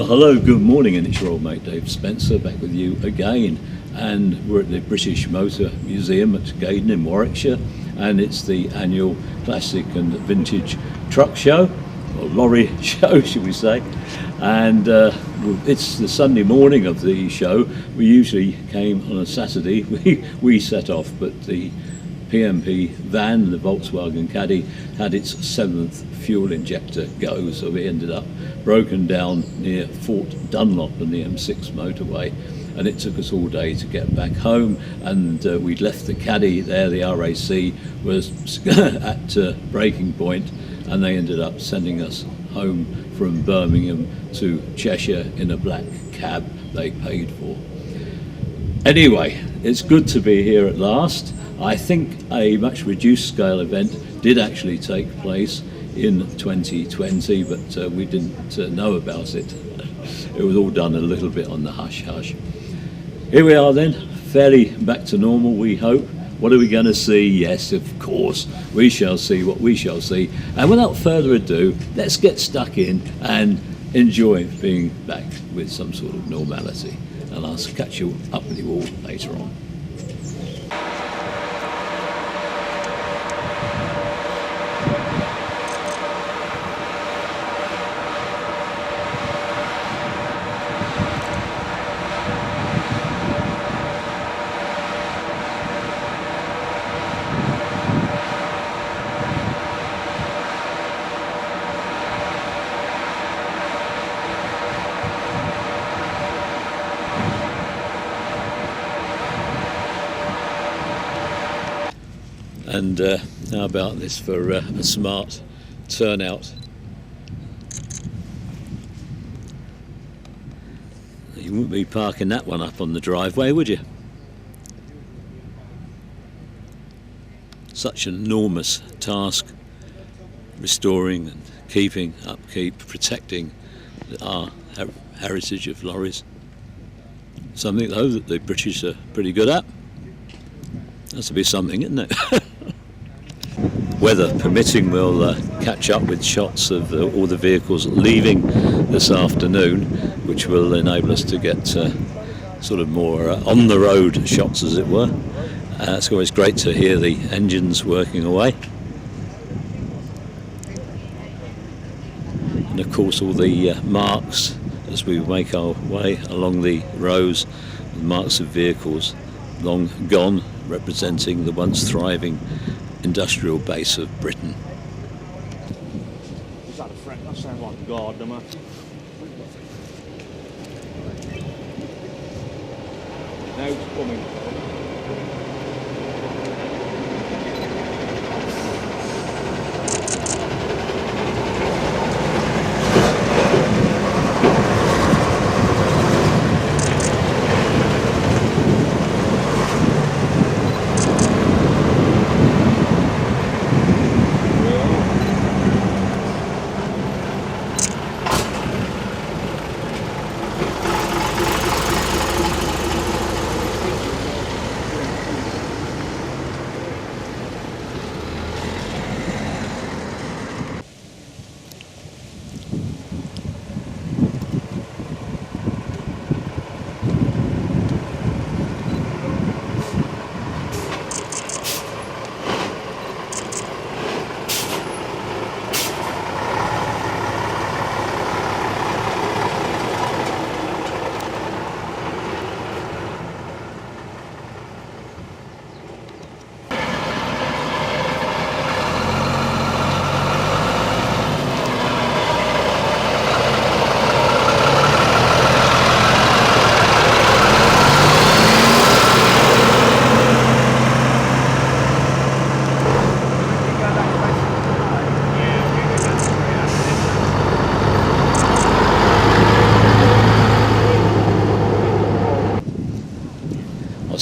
Hello, good morning, and it's your old mate Dave Spencer back with you again. And we're at the British Motor Museum at GAYDON in Warwickshire, and it's the annual classic and vintage truck show, or lorry show should we say. And it's the Sunday morning of the show. We usually came on a Saturday, we set off, but the PMP van, the Volkswagen Caddy, had its 7th fuel injector go, so we ended up broken down near Fort Dunlop on the M6 motorway, and it took us all day to get back home. And we'd left the Caddy there, the RAC was at breaking point, and they ended up sending us home from Birmingham to Cheshire in a black cab they paid for. Anyway, it's good to be here at last. I think a much reduced scale event did actually take place in 2020, but we didn't know about it. It was all done a little bit on the hush-hush. Here we are then, fairly back to normal, we hope. What are we going to see? Yes, of course, we shall see what we shall see. And without further ado, let's get stuck in and enjoy being back with some sort of normality. And I'll catch you up with you all later on. And how about this for a smart turnout? You wouldn't be parking that one up on the driveway, would you? Such an enormous task, restoring and keeping upkeep, protecting our heritage of lorries. Something though that the British are pretty good at. That's to be something, isn't it? Weather permitting, we'll catch up with shots of all the vehicles leaving this afternoon, which will enable us to get sort of more on-the-road shots, as it were. It's always great to hear the engines working away. And of course all the marks as we make our way along the rows, the marks of vehicles long gone, representing the once thriving industrial base of Britain. Is that a friend? That sounds like a guard, doesn't it? Now it's coming.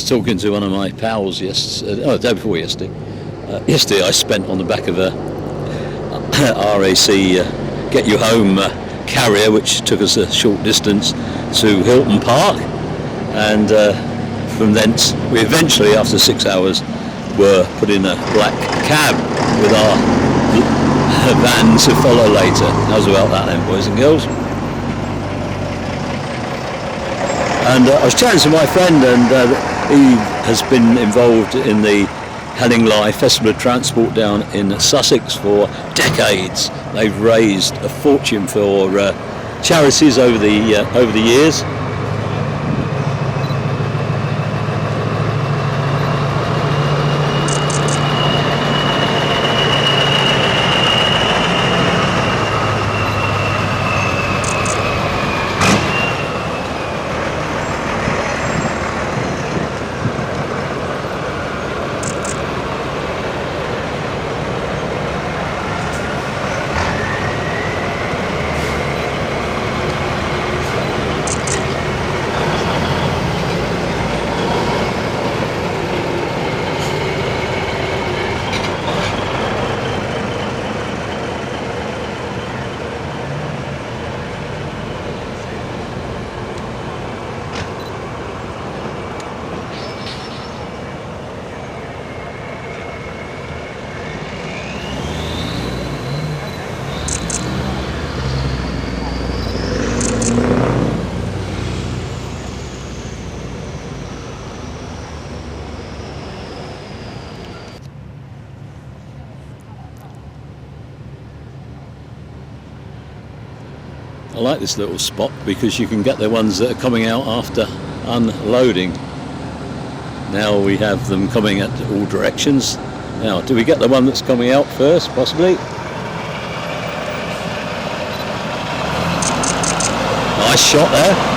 Talking to one of my pals the day before yesterday. Yesterday I spent on the back of a RAC Get You Home carrier, which took us a short distance to Hilton Park, and from thence we eventually, after 6 hours, were put in a black cab with our van to follow later. How's about that then, boys and girls? And I was chatting to my friend, and he has been involved in the Helling Festival of Transport down in Sussex for decades. They've raised a fortune for charities over the years. I like this little spot because you can get the ones that are coming out after unloading. Now we have them coming at all directions. Now, do we get the one that's coming out first, possibly? Nice shot there.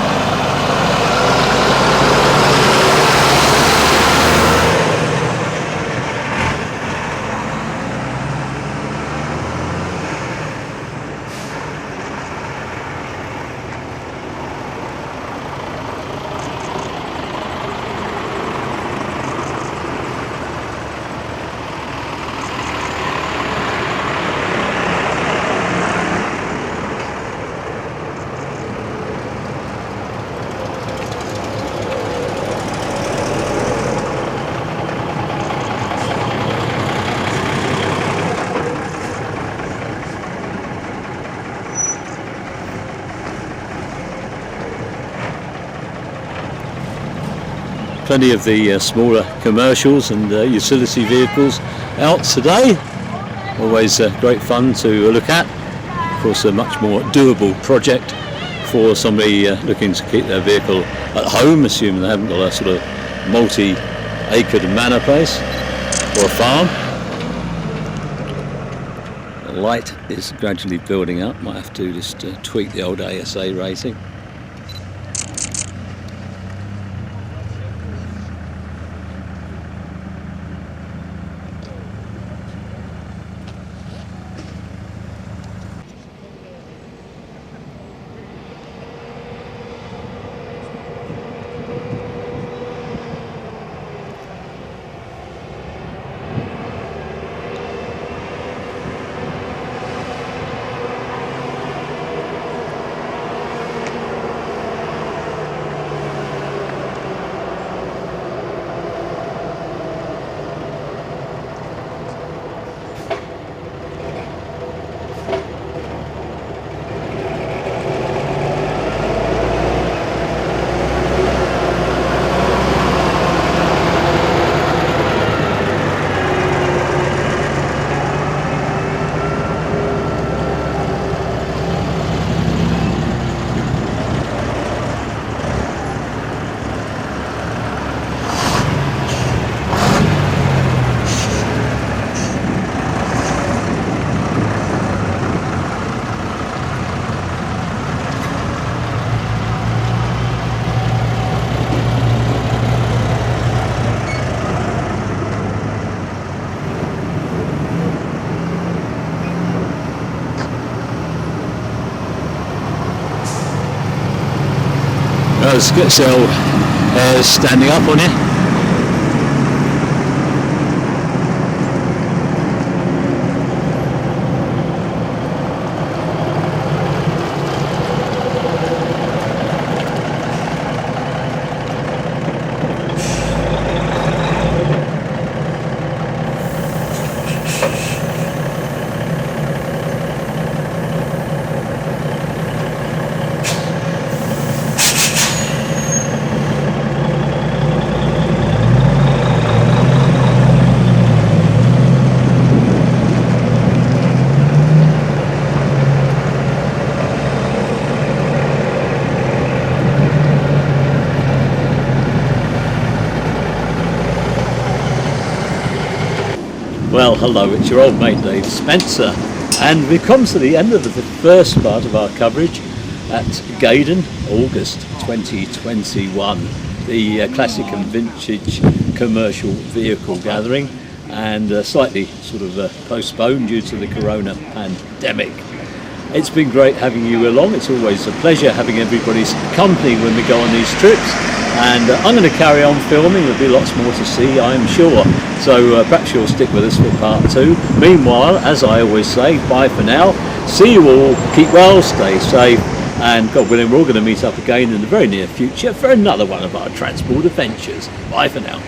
Plenty of the smaller commercials and utility vehicles out today. Always great fun to look at. Of course, a much more doable project for somebody looking to keep their vehicle at home, assuming they haven't got a sort of multi-acre manor place or a farm. The light is gradually building up. Might have to just tweak the old ASA rating. Let's get the old hairs standing up on you. Well, hello, it's your old mate Dave Spencer, and we've come to the end of the first part of our coverage at GAYDON, August 2021, the classic and vintage commercial vehicle gathering, and slightly sort of postponed due to the corona pandemic. It's been great having you along. It's always a pleasure having everybody's company when we go on these trips, and I'm going to carry on filming. There'll be lots more to see, I'm sure, so perhaps you'll stick with us for part 2. Meanwhile, as I always say, bye for now. See you all, keep well, stay safe, and God willing, we're all going to meet up again in the very near future for another one of our transport adventures. Bye for now.